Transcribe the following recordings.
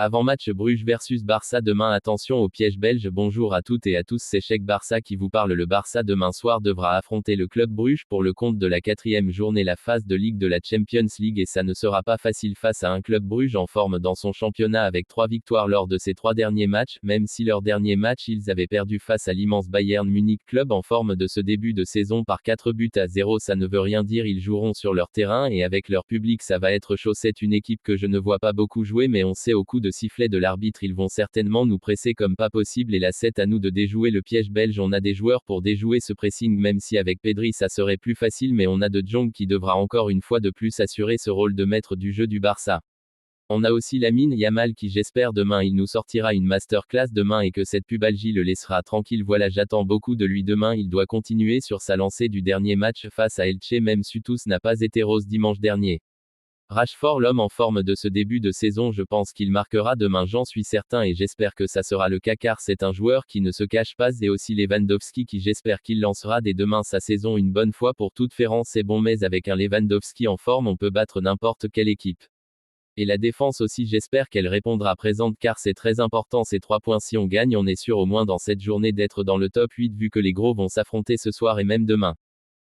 Avant-match Bruges versus Barça demain. Attention au piège belge. Bonjour à toutes et à tous, c'est Cheikh Barça qui vous parle. Le Barça demain soir devra affronter le club Bruges pour le compte de la 4e journée, la phase de Ligue de la Champions League, et ça ne sera pas facile face à un club Bruges en forme dans son championnat avec 3 victoires lors de ses 3 derniers matchs, même si leur dernier match ils avaient perdu face à l'immense Bayern Munich, club en forme de ce début de saison par 4-0. Ça ne veut rien dire, ils joueront sur leur terrain et avec leur public ça va être chaud. C'est une équipe que je ne vois pas beaucoup jouer, mais on sait au coup de sifflet de l'arbitre ils vont certainement nous presser comme pas possible, et là c'est à nous de déjouer le piège belge. On a des joueurs pour déjouer ce pressing, même si avec Pedri ça serait plus facile, mais on a De Jong qui devra encore une fois de plus assurer ce rôle de maître du jeu du Barça. On a aussi Lamine Yamal qui, j'espère demain il nous sortira une masterclass demain et que cette pubalgie le laissera tranquille. Voilà, j'attends beaucoup de lui demain. Il doit continuer sur sa lancée du dernier match face à Elche, même si tous n'a pas été rose dimanche dernier. Rashford, l'homme en forme de ce début de saison, je pense qu'il marquera demain, j'en suis certain, et j'espère que ça sera le cas car c'est un joueur qui ne se cache pas. Et aussi Lewandowski qui, j'espère qu'il lancera dès demain sa saison une bonne fois pour toutes. Ferrand c'est bon, mais avec un Lewandowski en forme on peut battre n'importe quelle équipe. Et la défense aussi, j'espère qu'elle répondra présente car c'est très important ces 3 points. Si on gagne on est sûr au moins dans cette journée d'être dans le top 8 vu que les gros vont s'affronter ce soir et même demain.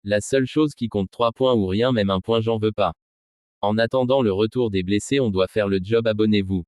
La seule chose qui compte 3 points ou rien, même un point j'en veux pas. En attendant le retour des blessés on doit faire le job. Abonnez-vous.